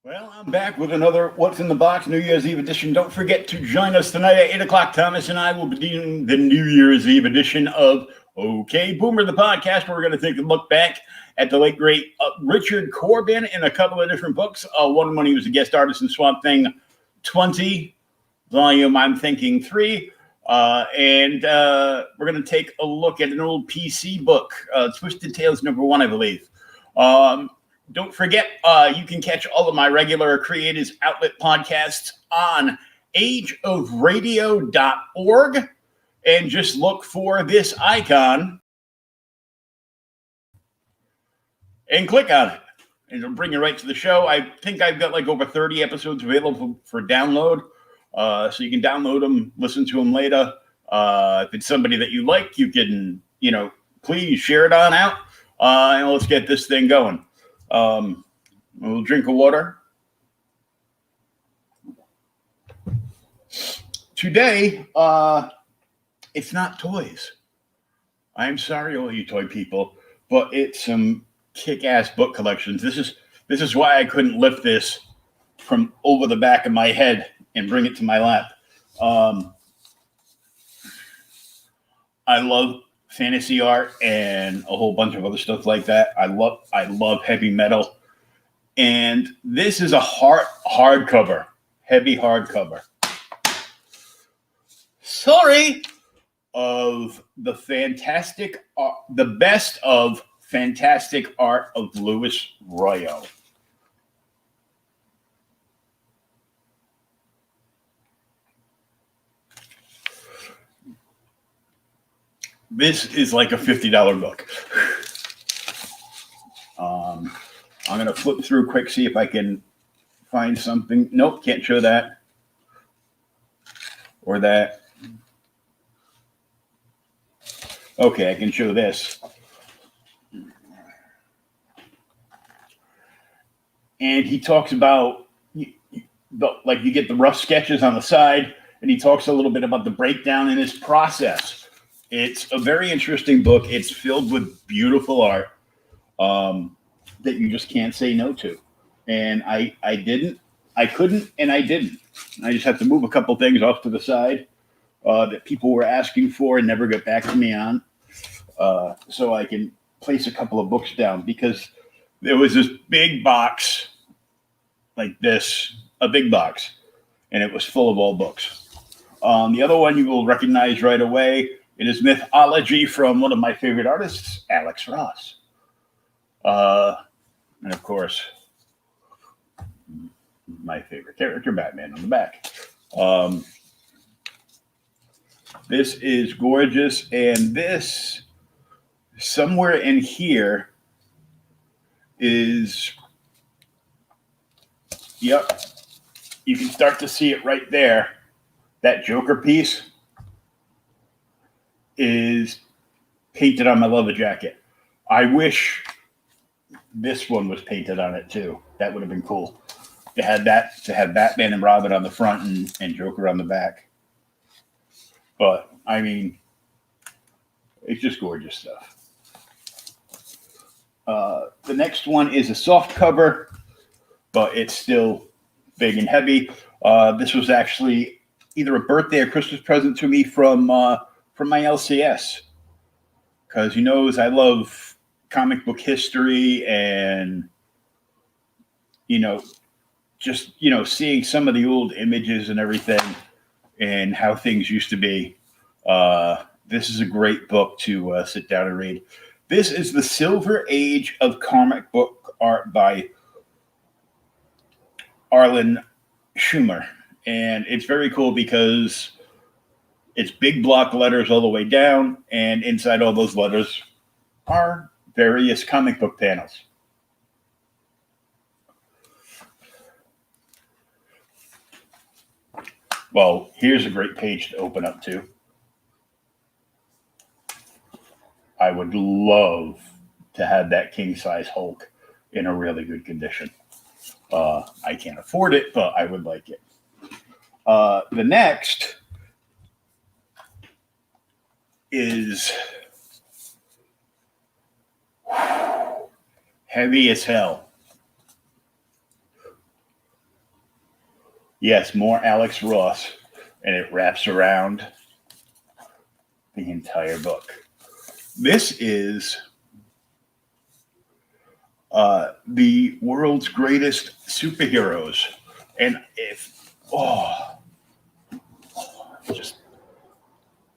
Well, I'm back with another What's in the Box New Year's Eve edition. Don't forget to join us tonight at 8 o'clock. Thomas and I will be doing the New Year's Eve edition of OK Boomer, the podcast, where we're going to take a look back at the late, great Richard Corbin in a couple of different books. One when he was a guest artist in Swamp Thing 20, volume I'm Thinking 3. And we're going to take a look at an old PC book, Twisted Tales #1, I believe. Don't forget, you can catch all of my regular Creators Outlet podcasts on ageofradio.org and just look for this icon and click on it. And it'll bring you right to the show. I think I've got like over 30 episodes available for download. So you can download them, listen to them later. If it's somebody that you like, you can, please share it on out. And let's get this thing going. A little drink of water. Today, it's not toys. I'm sorry, all you toy people, but it's some kick-ass book collections. This is why I couldn't lift this from over the back of my head and bring it to my lap. I love fantasy art and a whole bunch of other stuff like that. I love heavy metal. And this is a hardcover, heavy hardcover. Sorry. Of the best of fantastic art of Louis Royo. This is like a $50 book. I'm going to flip through quick, see if I can find something. Nope, can't show that. Or that. Okay, I can show this. And he talks about, you get the rough sketches on the side, and he talks a little bit about the breakdown in his process. It's a very interesting book. It's filled with beautiful art that you just can't say no to. And I couldn't, and I didn't. I just had to move a couple things off to the side that people were asking for and never got back to me on. So I can place a couple of books down, because there was this big box like this, a big box, and it was full of all books. The other one you will recognize right away. It is Mythology from one of my favorite artists, Alex Ross. And of course, my favorite character, Batman, on the back. This is gorgeous. And this, somewhere in here, is, yep, you can start to see it right there. That Joker piece is painted on my leather jacket. I wish this one was painted on it too. That would have been cool. To have Batman and Robin on the front and Joker on the back. But I mean, it's just gorgeous stuff. The next one is a soft cover, but it's still big and heavy. This was actually either a birthday or Christmas present to me from my LCS, because he knows I love comic book history and, just, seeing some of the old images and everything. and how things used to be. This is a great book to sit down and read. This is The Silver Age of Comic Book Art by Arlen Schumer. And it's very cool because it's big block letters all the way down, and inside all those letters are various comic book panels. Well, here's a great page to open up to. I would love to have that king-size Hulk in a really good condition. I can't afford it, but I would like it. The next is heavy as hell. Yes, more Alex Ross, and it wraps around the entire book. This is the world's greatest superheroes. And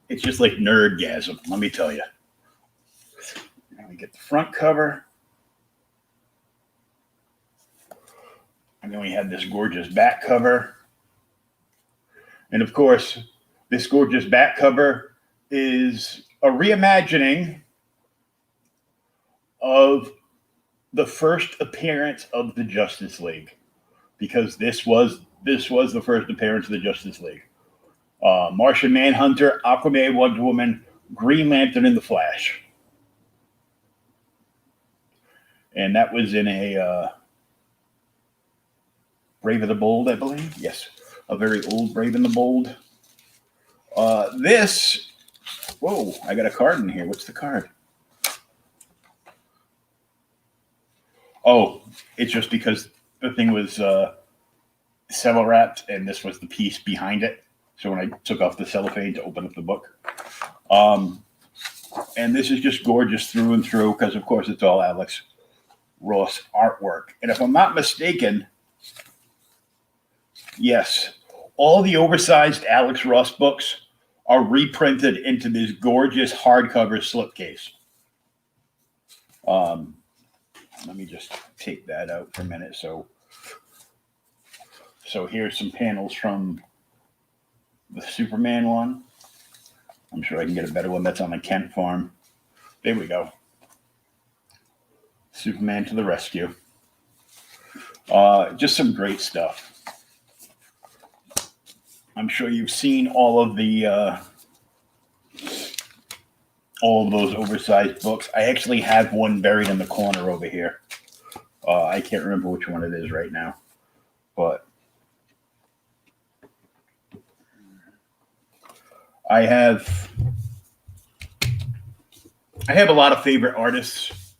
it's just like nerdgasm, let me tell you. Now we get the front cover. And then we have this gorgeous back cover. And of course, this gorgeous back cover is a reimagining of the first appearance of the Justice League, because this was the first appearance of the Justice League. Martian Manhunter, Aquaman, Wonder Woman, Green Lantern, and the Flash. And that was in a Brave and the Bold, I believe. Yes, a very old Brave and the Bold. Whoa, I got a card in here. What's the card? Oh, it's just because the thing was cello wrapped, and this was the piece behind it. So when I took off the cellophane to open up the book. And this is just gorgeous through and through, because of course it's all Alex Ross artwork. And if I'm not mistaken, yes, all the oversized Alex Ross books are reprinted into this gorgeous hardcover slipcase. Let me just take that out for a minute. So here's some panels from the Superman one. I'm sure I can get a better one. That's on the Kent farm. There we go. Superman to the rescue. Just some great stuff. I'm sure you've seen all of those oversized books. I actually have one buried in the corner over here. I can't remember which one it is right now, but I have a lot of favorite artists,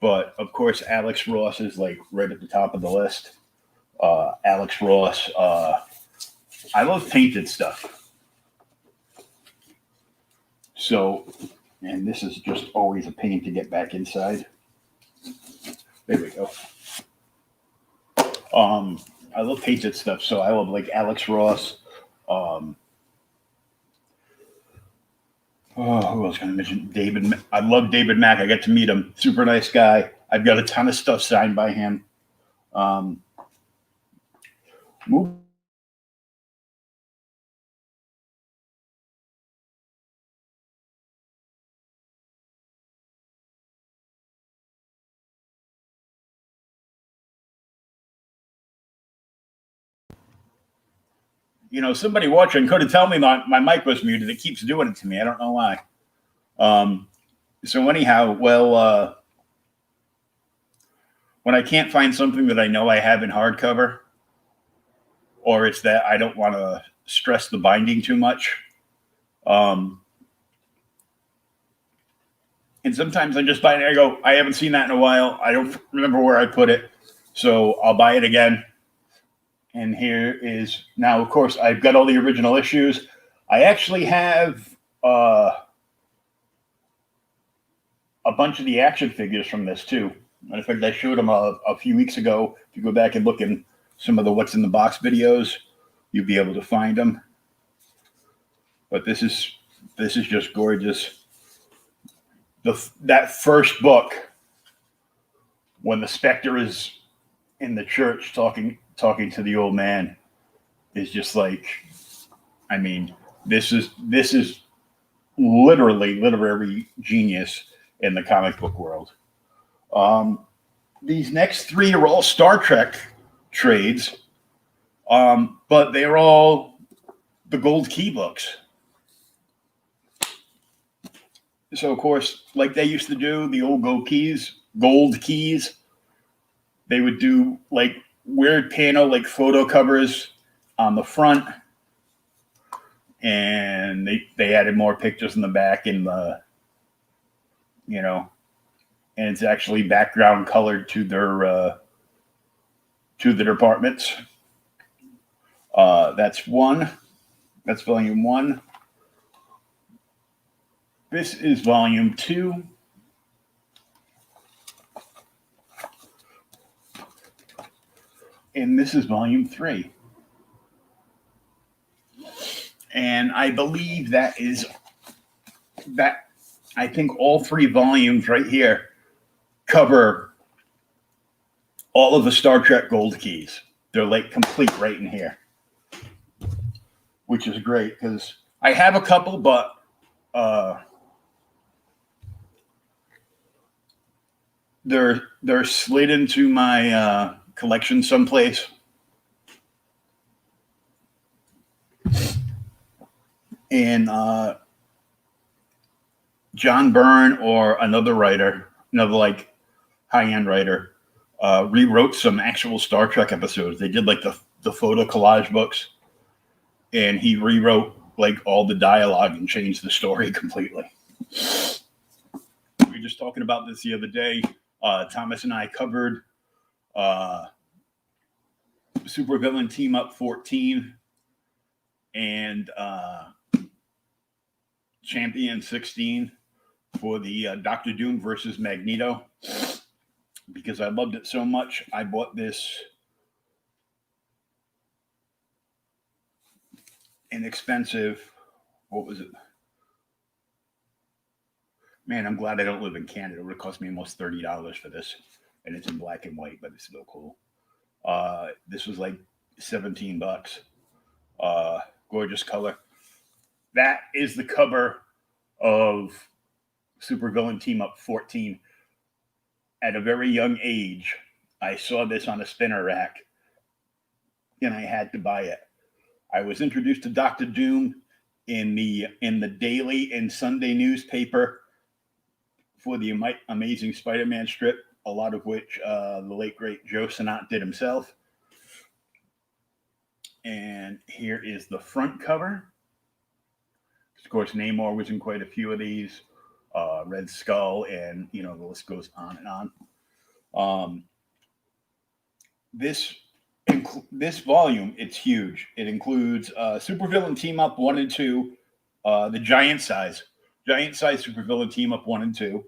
but of course Alex Ross is like right at the top of the list. Alex Ross. I love painted stuff. So, and this is just always a pain to get back inside. There we go. I love painted stuff, so I love like Alex Ross. Who else can I mention? David. I love David Mack. I got to meet him. Super nice guy. I've got a ton of stuff signed by him. You know, somebody watching could have told me my mic was muted. It keeps doing it to me. I don't know why. So anyhow, well, when I can't find something that I know I have in hardcover, or it's that I don't want to stress the binding too much, and sometimes I just buy it and I go, I haven't seen that in a while. I don't remember where I put it, so I'll buy it again. And here is, now, of course, I've got all the original issues. I actually have a bunch of the action figures from this, too. Matter of fact, I showed them a few weeks ago. If you go back and look in some of the What's in the Box videos, you'll be able to find them. But this is just gorgeous. That first book, when the Spectre is in the church talking to the old man, is just like, I mean, this is literally literary genius in the comic book world. These next three are all Star Trek trades, but they're all the Gold Key books. So, of course, like they used to do, the old gold keys, they would do like weird panel, like photo covers on the front, and they added more pictures in the back in the, and it's actually background colored to their departments. That's one. That's volume 1. This is volume 2. And this is volume 3. And I believe I think all 3 volumes right here cover all of the Star Trek Gold Keys. They're like complete right in here, which is great because I have a couple, but they're slid into my collection someplace. And John Byrne or another like high-end writer, rewrote some actual Star Trek episodes. They did like the photo collage books, and he rewrote like all the dialogue and changed the story completely. We were just talking about this the other day. Thomas and I covered Supervillain Team Up 14 and Champion 16 for the Doctor Doom versus Magneto. Because I loved it so much, I bought this inexpensive, what was it? Man, I'm glad I don't live in Canada. It would have cost me almost $30 for this. And it's in black and white, but it's still cool. This was like $17. Gorgeous color. That is the cover of Supervillain Team Up 14. At a very young age, I saw this on a spinner rack, and I had to buy it. I was introduced to Doctor Doom in the daily and Sunday newspaper for the Amazing Spider-Man strip, a lot of which the late great Joe Sinnott did himself. And here is the front cover. Of course, Namor was in quite a few of these. Red Skull, and the list goes on and on. This volume, it's huge. It includes Supervillain Team Up 1 and 2, the giant size Supervillain Team Up 1 and 2,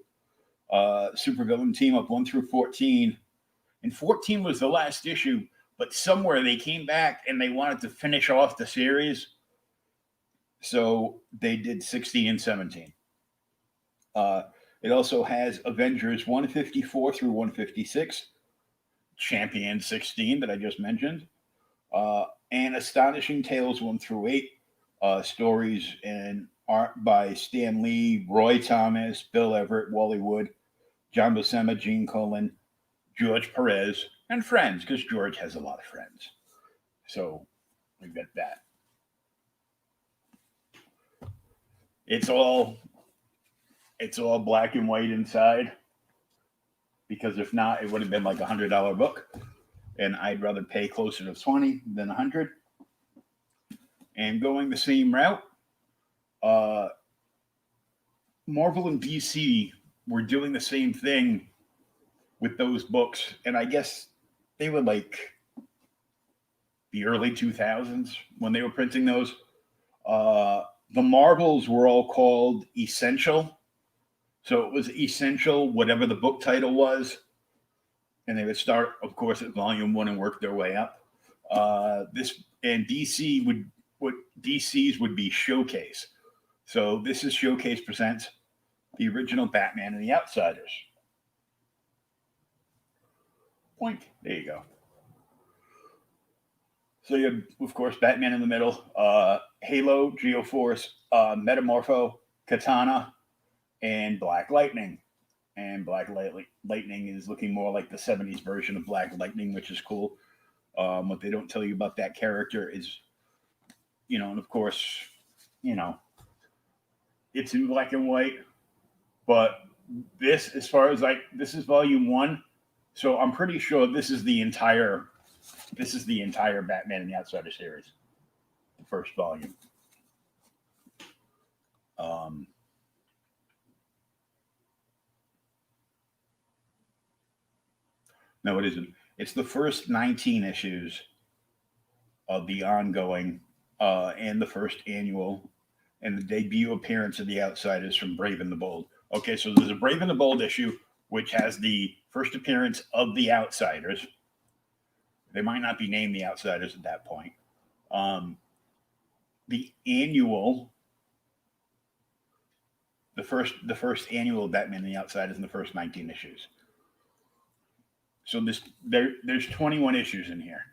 Supervillain Team Up 1 through 14, and 14 was the last issue. But somewhere they came back and they wanted to finish off the series, so they did 16 and 17. It also has Avengers 154 through 156, Champion 16 that I just mentioned, and Astonishing Tales 1 through 8, stories and art by Stan Lee, Roy Thomas, Bill Everett, Wally Wood, John Buscema, Gene Colan, George Perez, and friends, because George has a lot of friends. So we got that. It's all black and white inside, because if not, it would have been like $100 book, and I'd rather pay closer to 20 than 100. And going the same route, Marvel and DC were doing the same thing with those books, and I guess they were like the early 2000s when they were printing those. The Marvels were all called Essential. So it was Essential, whatever the book title was. And they would start, of course, at volume 1 and work their way up. DC's would be Showcase. So this is Showcase Presents the original Batman and the Outsiders. Point. There you go. So you have, of course, Batman in the middle, Halo, Geoforce, Metamorpho, Katana, and Black Lightning. And Black Lightning is looking more like the 70s version of Black Lightning, which is cool. What they don't tell you about that character is, and of course, it's in black and white. But this, as far as this is volume 1, so I'm pretty sure this is the entire Batman and the Outsider series, the first volume. No, it isn't. It's the first 19 issues of the ongoing and the first annual and the debut appearance of the Outsiders from Brave and the Bold. Okay, so there's a Brave and the Bold issue, which has the first appearance of the Outsiders. They might not be named the Outsiders at that point. The annual, the first annual Batman and the Outsiders in the first 19 issues. So there's 21 issues in here.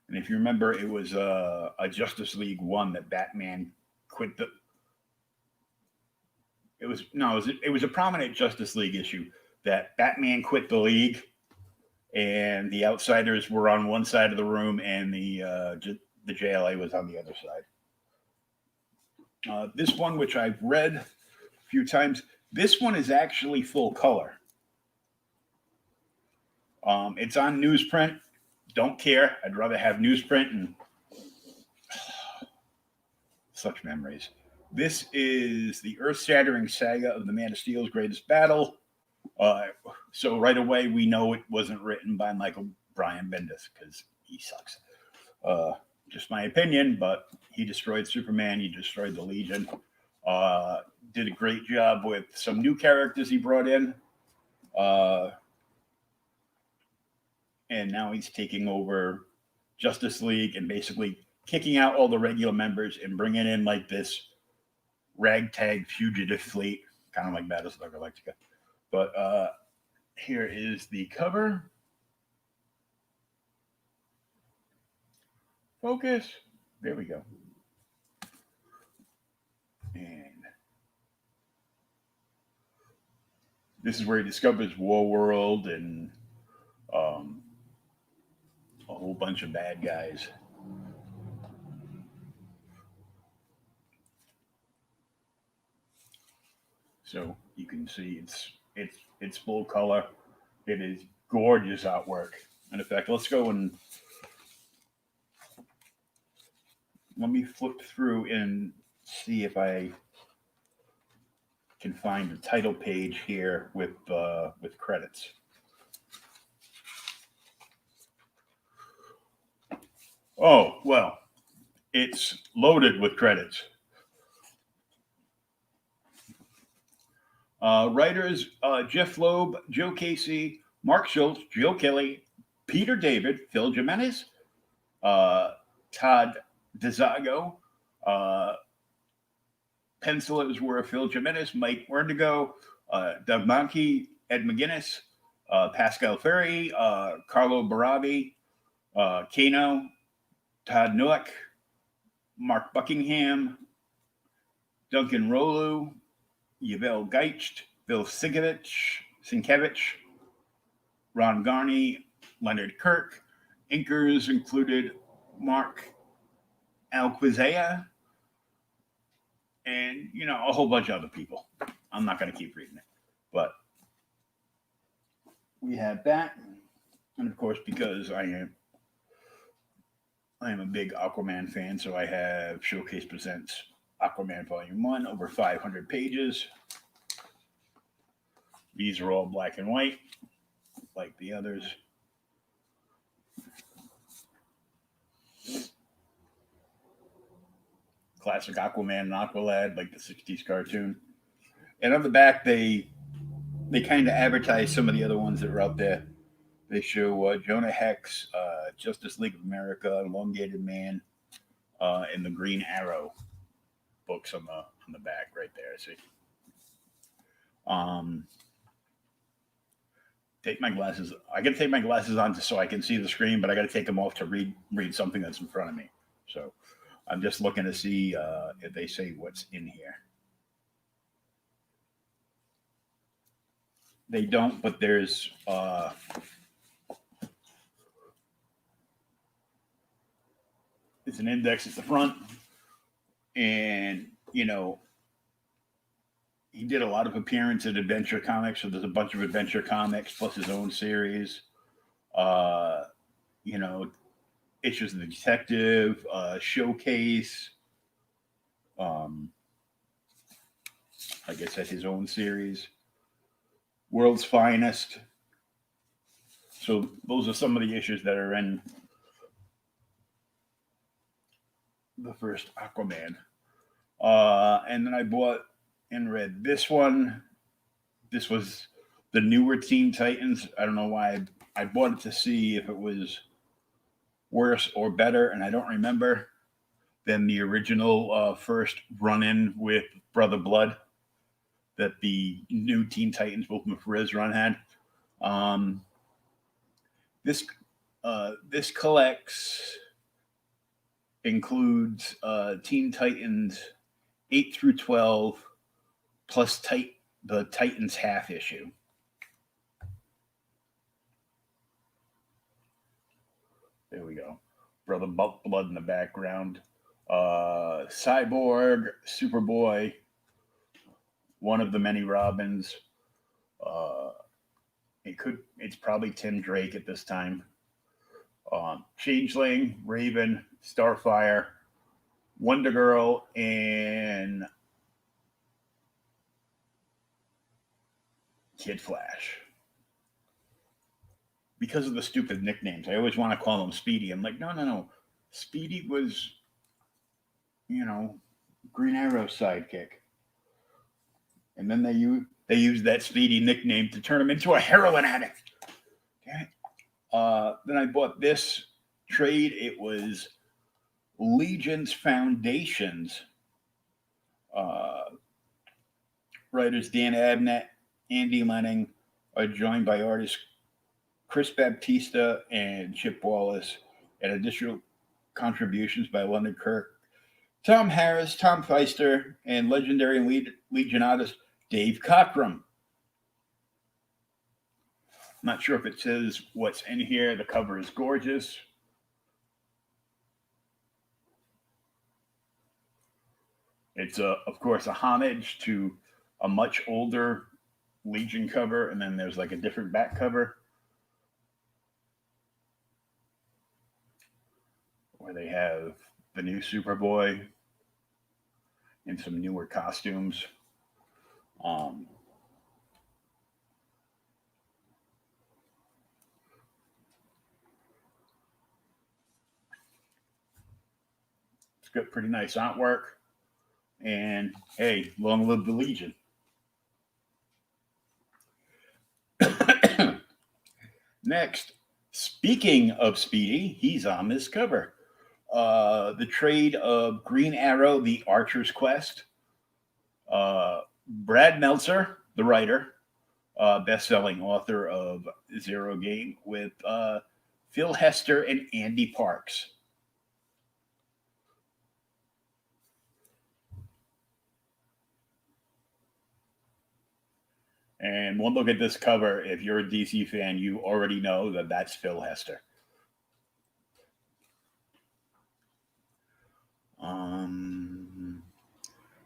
And if you remember, it was a Justice League 1 that Batman quit the. It was a prominent Justice League issue that Batman quit the league, and the Outsiders were on one side of the room, and the JLA was on the other side. This one, which I've read a few times, this one is actually full color. It's on newsprint. Don't care. I'd rather have newsprint and such memories. This is the earth-shattering saga of the Man of Steel's greatest battle. So right away, we know it wasn't written by Michael Brian Bendis because he sucks. Just my opinion, but he destroyed Superman. He destroyed the Legion. Did a great job with some new characters he brought in. And now he's taking over Justice League and basically kicking out all the regular members and bringing in like this ragtag fugitive fleet, kind of like Battlestar Galactica. But here is the cover. Focus. There we go. And this is where he discovers Warworld and a whole bunch of bad guys. So you can see it's full color. It is gorgeous artwork. And in fact, let's go and let me flip through and see if I can find the title page here with credits. Oh, well, it's loaded with credits. Writers Jeff Loeb, Joe Casey, Mark Schultz, Joe Kelly, Peter David, Phil Jimenez, Todd DeZago, pencilers were Phil Jimenez, Mike Werdigo, Doug Mankey, Ed McGuinness, Pascal Ferry, Carlo Barabi, Kano, Todd Nowak, Mark Buckingham, Duncan Rolu, Yvel Geitcht, Bill Sienkiewicz, Ron Garney, Leonard Kirk. Inkers included Mark Alquizea, and a whole bunch of other people. I'm not going to keep reading it, but we have that, and of course, because I am a big Aquaman fan, so I have Showcase Presents Aquaman Volume 1, over 500 pages. These are all black and white, like the others. Classic Aquaman and Aqualad, like the 60s cartoon. And on the back, they kind of advertise some of the other ones that are out there. They show Jonah Hex, Justice League of America, Elongated Man, and the Green Arrow books on the back right there. See. Um, take my glasses. I got to take my glasses on so I can see the screen, but I got to take them off to read something that's in front of me. So I'm just looking to see if they say what's in here. They don't, but there's it's an index at the front, and he did a lot of appearance at Adventure Comics, so there's a bunch of Adventure Comics plus his own series. Uh, you know, issues of the Detective, Showcase. Like I said, his own series, World's Finest. So those are some of the issues that are in the first Aquaman. And then I bought and read this one. This was the newer Teen Titans. I don't know why I bought it to see if it was worse or better, and I don't remember, than the original first run-in with Brother Blood that the new Teen Titans Ultimate Frizz run had. This collects includes Teen Titans 8 through 12 plus the Titans half issue. There we go. Brother Blood in the background. Cyborg, Superboy, one of the many Robins. It's probably Tim Drake at this time. Changeling, Raven, Starfire, Wonder Girl, and Kid Flash. Because of the stupid nicknames, I always want to call him Speedy. I'm like, no. Speedy was, Green Arrow's sidekick. And then they used that Speedy nickname to turn him into a heroin addict. Okay. Then I bought this trade. It was Legion's Foundations. Writers Dan Abnett, Andy Lanning are joined by artists Chris Baptista and Chip Wallace, and additional contributions by London Kirk, Tom Harris, Tom Feister, and legendary Legion artist Dave Cockrum. Not sure if it says what's in here. The cover is gorgeous. It's, of course, a homage to a much older Legion cover, and then there's like a different back cover where they have the new Superboy in some newer costumes. It's got pretty nice artwork. And hey, long live the Legion. Next, speaking of Speedy, he's on this cover. The trade of Green Arrow, The Archer's Quest. Brad Meltzer, the writer, best-selling author of Zero Game, with Phil Hester and Andy Parks. And one look at this cover, if you're a DC fan, you already know that that's Phil Hester.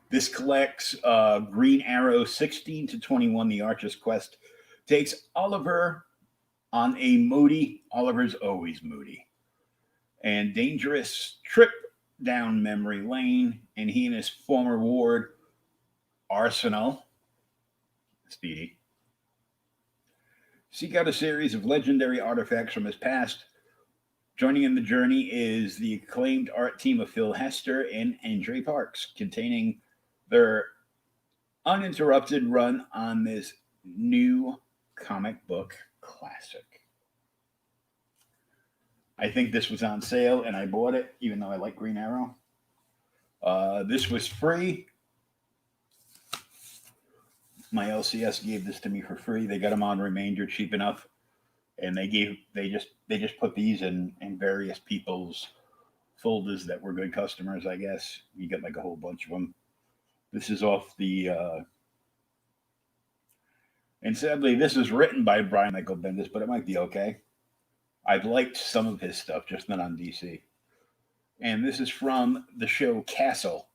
This collects Green Arrow 16 to 21, The Archer's Quest. Takes Oliver on a moody, Oliver's always moody, and dangerous trip down memory lane, and he and his former ward, Arsenal, Speedy, seek out a series of legendary artifacts from his past. Joining in the journey is the acclaimed art team of Phil Hester and Andre Parks, containing their uninterrupted run on this new comic book classic. I think this was on sale, and I bought it, even though I like Green Arrow. This was free. My LCS gave this to me for free. They got them on Remainder cheap enough, and they just put these in various people's folders that were good customers. I guess you get like a whole bunch of them. This is off the. And sadly, this is written by Brian Michael Bendis, but it might be okay. I've liked some of his stuff, just not on DC. And this is from the show Castle,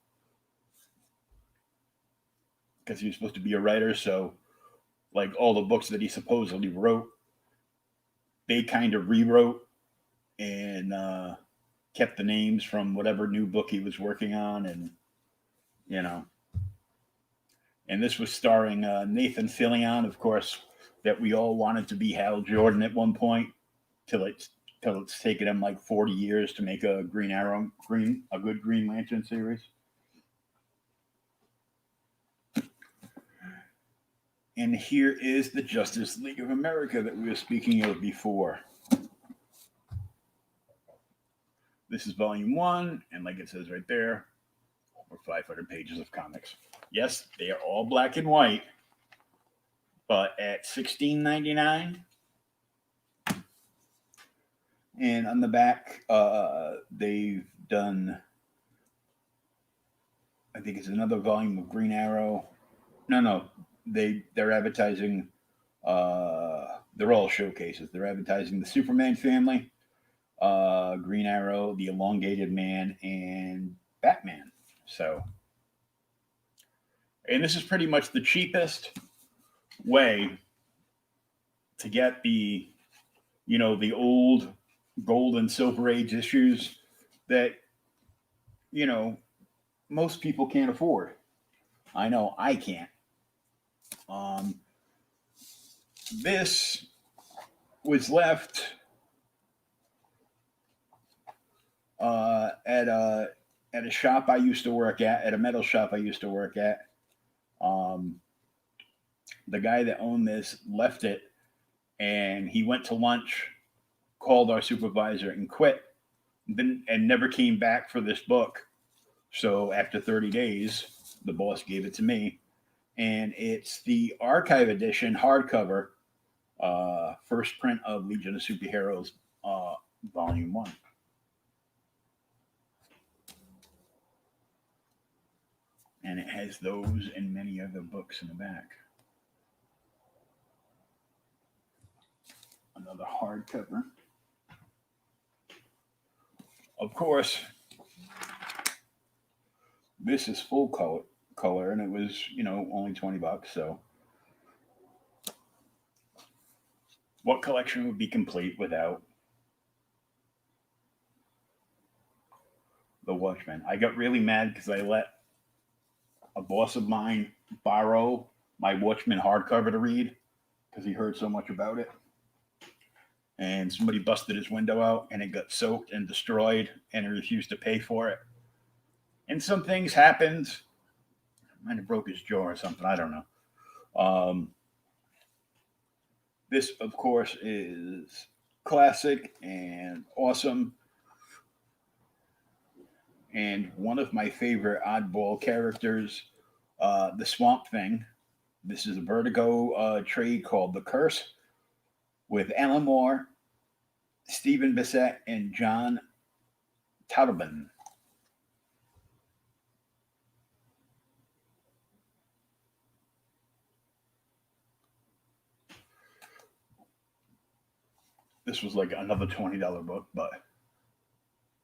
because he was supposed to be a writer. So, like all the books that he supposedly wrote, they kind of rewrote and kept the names from whatever new book he was working on, and you know. And this was starring Nathan Fillion, of course, that we all wanted to be Hal Jordan at one point, till it's taken him like 40 years to make a a good Green Lantern series. And here is the Justice League of America that we were speaking of before. This is volume 1, and like it says right there, over 500 pages of comics. Yes, they are all black and white, but at $16.99. And on the back, they've done, I think it's another volume of Green Arrow. No, they're advertising. They're all showcases. They're advertising the Superman family, Green Arrow, the Elongated Man, and Batman. So, and this is pretty much the cheapest way to get the old gold and silver age issues that most people can't afford. I know I can't. This was left at a shop I used to work at a metal shop I used to work at. The guy that owned this left it, and he went to lunch, called our supervisor, and quit, and never came back for this book. So after 30 days, the boss gave it to me, and it's the archive edition hardcover, first print of Legion of Superheroes, volume 1. And it has those and many other books in the back. Another hardcover. Of course, this is full color, and it was, only $20. So, what collection would be complete without the Watchman? I got really mad because I let a boss of mine borrow my Watchman hardcover to read because he heard so much about it. And somebody busted his window out, and it got soaked and destroyed, and he refused to pay for it. And some things happened. Might have broke his jaw or something. I don't know. This, of course, is classic and awesome. And one of my favorite oddball characters, the Swamp Thing. This is a Vertigo trade called The Curse, with Alan Moore, Stephen Bissett, and John Totleben. This was like another $20 book, but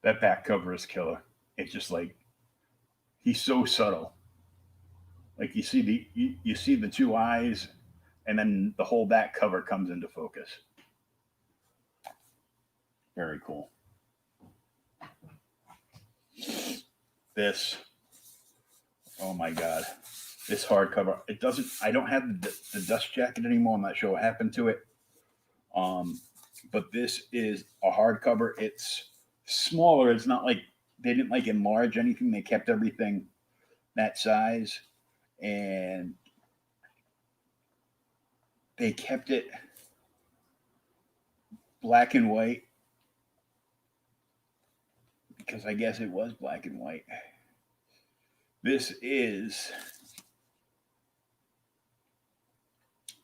that back cover is killer. It's just like, he's so subtle. Like you see the two eyes, and then the whole back cover comes into focus. Very cool. This, oh my god, this hardcover. I don't have the dust jacket anymore. I'm not sure what happened to it. But this is a hardcover. It's smaller. It's not like they didn't like enlarge anything. They kept everything that size, and they kept it black and white because I guess it was black and white. This is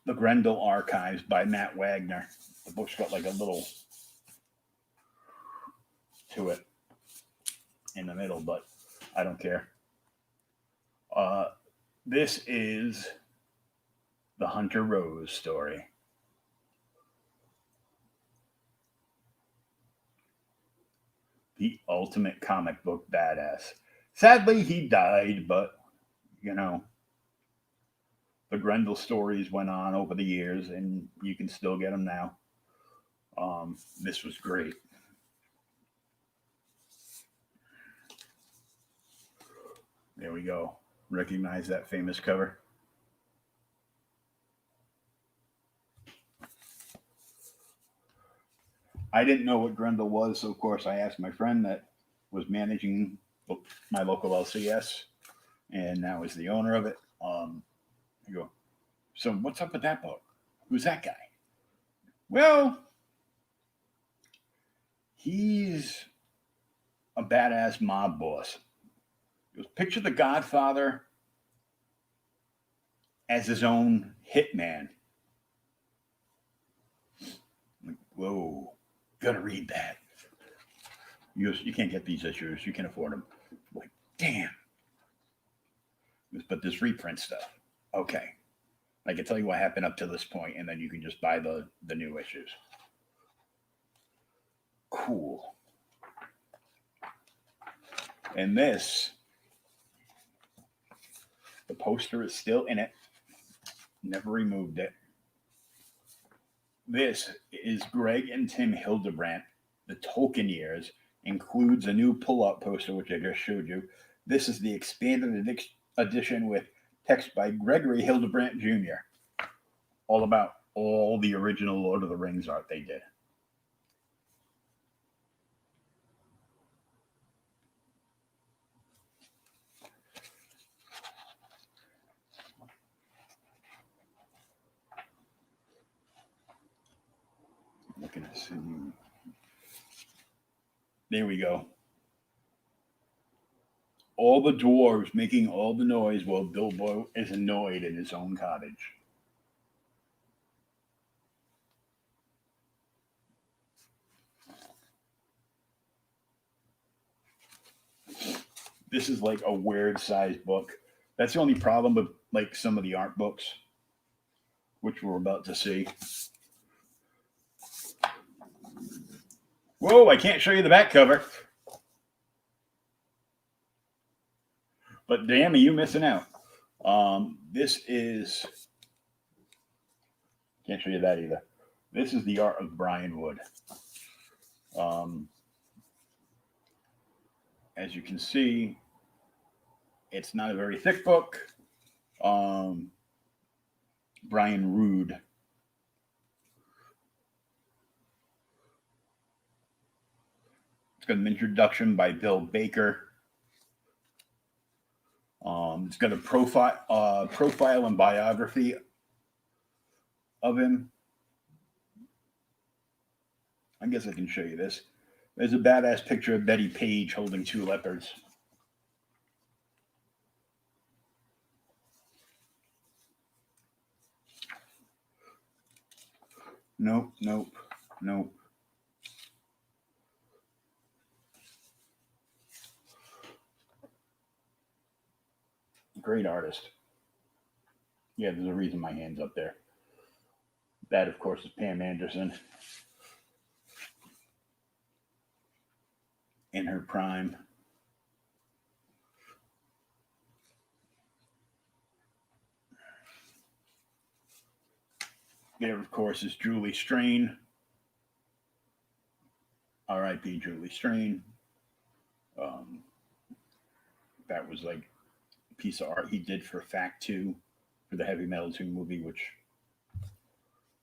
the Grendel Archives by Matt Wagner. The book's got like a little to it in the middle, but I don't care. This is the Hunter Rose story. The ultimate comic book badass. Sadly, he died, but you know, the Grendel stories went on over the years, and you can still get them now. This was great. There we go. Recognize that famous cover? I didn't know what Grendel was, so of course I asked my friend that was managing my local LCS, and now is the owner of it. I go, so what's up with that book? Who's that guy? Well, he's a badass mob boss. He goes, picture the Godfather as his own hitman. I'm like, whoa, gotta read that. He goes, you can't get these issues. You can't afford them. I'm like, damn. He goes, but this reprint stuff. Okay. I can tell you what happened up to this point, and then you can just buy the new issues. Cool. And this, the poster is still in it. Never removed it. This is Greg and Tim Hildebrandt, the Tolkien years, includes a new pull-out poster, which I just showed you. This is the expanded edition with text by Gregory Hildebrandt Jr. All about all the original Lord of the Rings art they did. Looking at see. There we go. All the dwarves making all the noise while Bilbo is annoyed in his own cottage. This is like a weird sized book. That's the only problem with like some of the art books, which we're about to see. Whoa, I can't show you the back cover. But damn, are you missing out? This is, can't show you that either. This is the art of Brian Wood. As you can see, it's not a very thick book. Brian Rood. It's got an introduction by Bill Baker. It's got a profile and biography of him. I guess I can show you this. There's a badass picture of Betty Page holding two leopards. Nope. Great artist. Yeah, there's a reason my hand's up there. That, of course, is Pam Anderson in her prime. There, of course, is Julie Strain. R.I.P. Julie Strain. That was like a piece of art he did for Fact 2 for the Heavy Metal 2 movie, which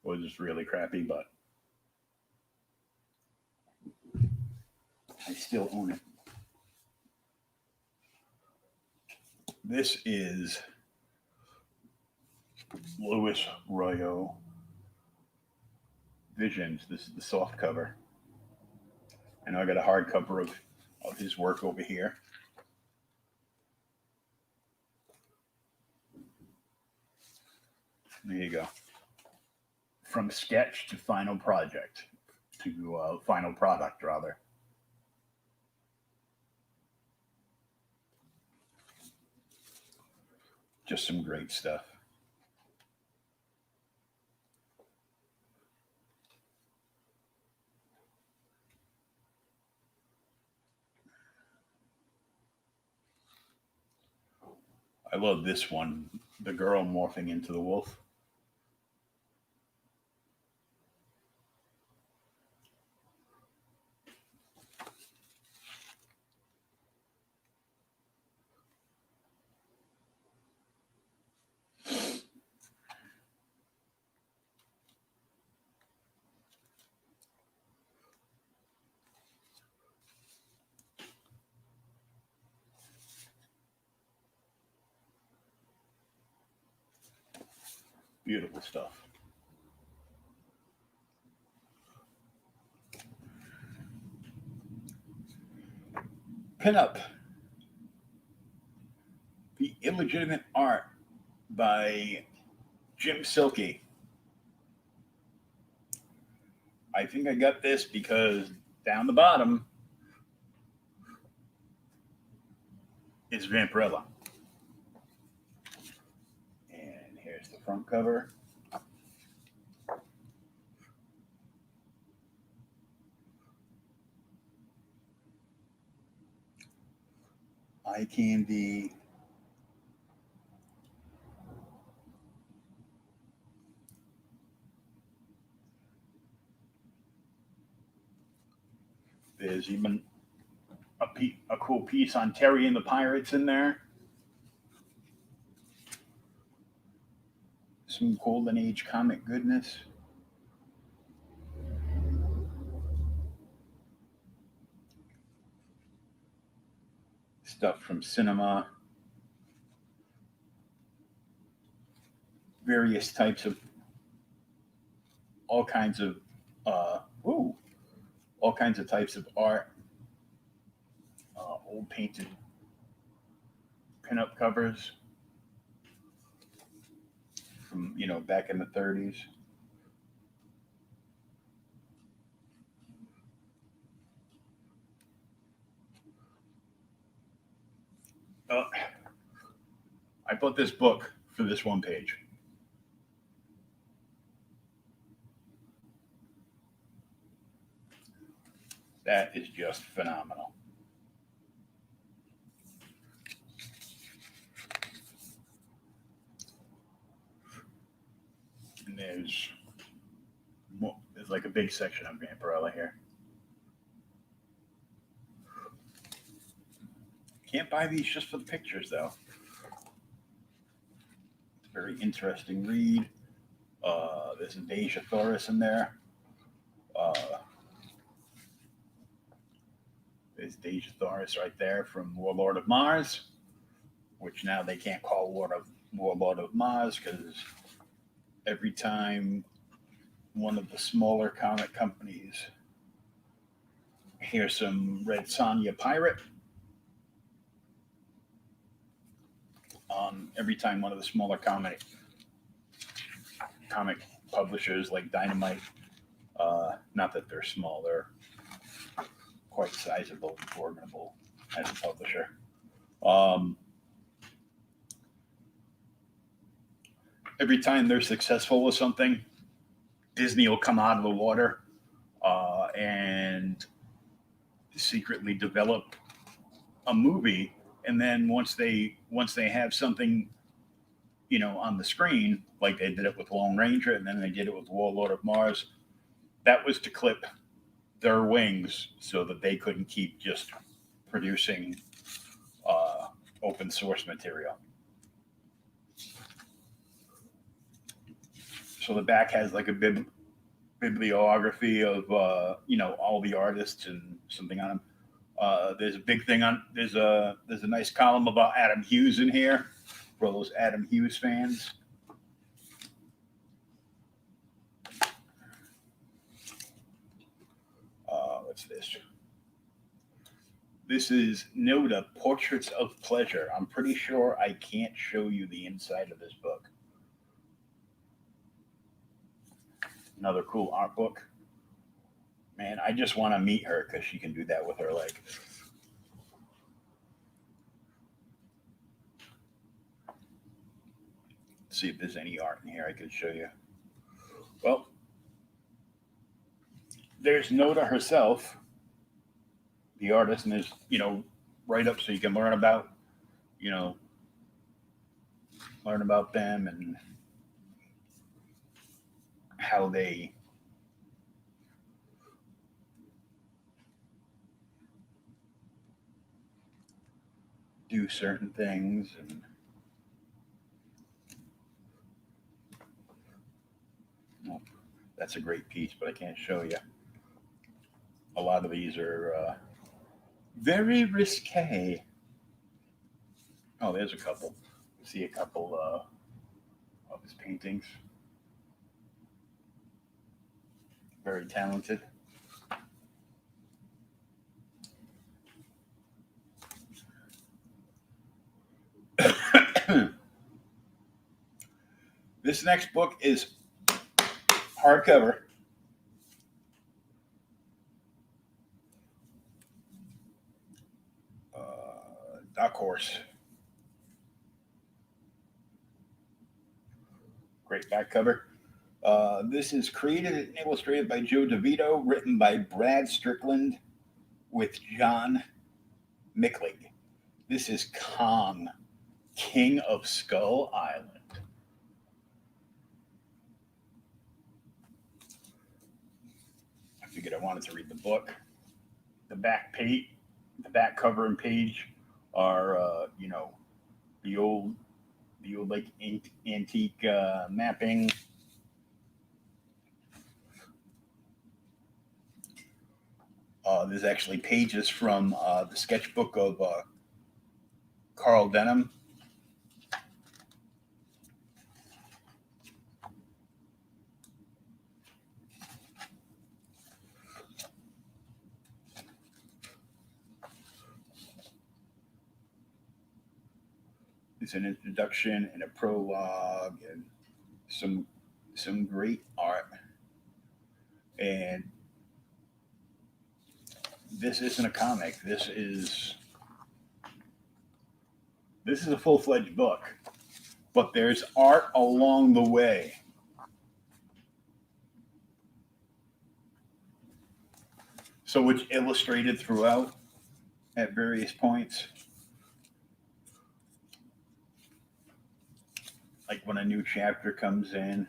was really crappy, but I still own it. This is Louis Royo Visions. This is the soft cover. And I got a hardcover of his work over here. There you go. From sketch to final project, to final product, rather. Just some great stuff. I love this one, the girl morphing into the wolf. Beautiful stuff. Pinup. The Illegitimate Art by Jim Silkey. I think I got this because down the bottom is Vampirella. And here's the front cover. Eye candy. There's even a cool piece on Terry and the Pirates in there. Some Golden Age comic goodness. Stuff from cinema. Various types of, all kinds of types of art. Old painted pinup covers from, back in the 30s. I bought this book for this one page. That is just phenomenal. And there's like a big section of Vampirella here. Can't buy these just for the pictures, though. It's a very interesting read. There's a Deja Thoris in there. There's Deja Thoris right there from Warlord of Mars, which now they can't call Warlord of Mars because every time one of the smaller comic companies hears some Red Sonja pirate, every time one of the smaller comic publishers like Dynamite, not that they're small, they're quite sizable and formidable as a publisher. Every time they're successful with something, Disney will come out of the water and secretly develop a movie, and then once they have something, on the screen, like they did it with Lone Ranger, and then they did it with Warlord of Mars, that was to clip their wings so that they couldn't keep just producing open source material. So the back has like a bibliography of all the artists and something on them. There's a big thing on there's a nice column about Adam Hughes in here for those Adam Hughes fans. What's this? This is Noda, Portraits of Pleasure. I'm pretty sure I can't show you the inside of this book. Another cool art book. Man, I just want to meet her because she can do that with her leg. Let's see if there's any art in here I could show you. Well, there's Noda herself, the artist, and there's, write up so you can learn about, them and how they do certain things. And that's a great piece, but I can't show you. A lot of these are very risque. Oh, there's a couple. See a couple of his paintings. Very talented. This next book is hardcover. Dark Horse. Great back cover. This is created and illustrated by Joe DeVito, written by Brad Strickland with John Micklig. This is Kong, King of Skull Island. I figured I wanted to read the book. The back cover and page are, the old like antique mapping. There's actually pages from the sketchbook of Carl Denham. It's an introduction and a prologue and some great art. And this isn't a comic. This is a full-fledged book, but there's art along the way. So it's illustrated throughout at various points. Like when a new chapter comes in,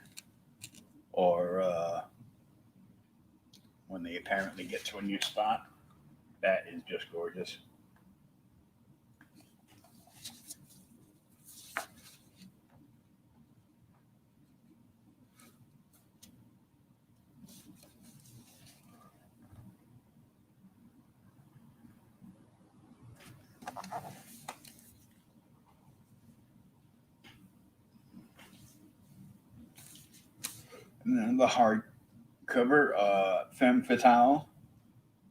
or when they apparently get to a new spot. That is just gorgeous. And then the hardcover, Femme Fatale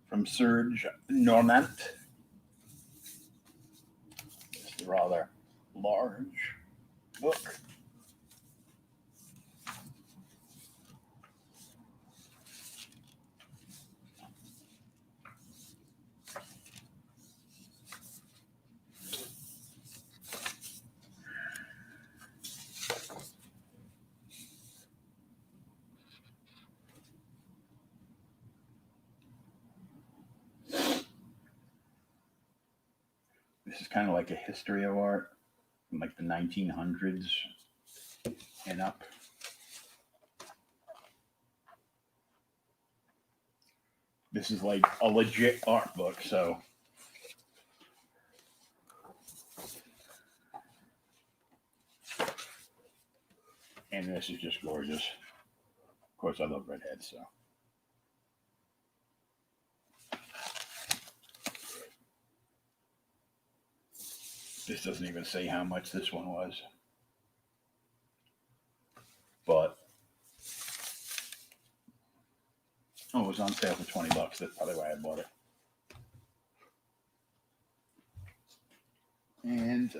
from Serge Normant. It's a rather large book. This is kind of like a history of art from like the 1900s and up. This is like a legit art book, so. And this is just gorgeous. Of course, I love redheads, so. This doesn't even say how much this one was. But, it was on sale for $20. That's probably why I bought it. And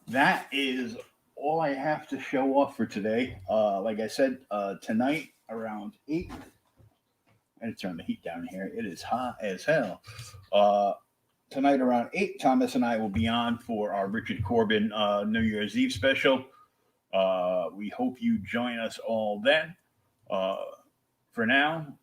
that is all I have to show off for today. Like I said, tonight around 8. I had to turn the heat down here. It is hot as hell. Tonight around 8, Thomas and I will be on for our Richard Corbin New Year's Eve special. We hope you join us all then. For now,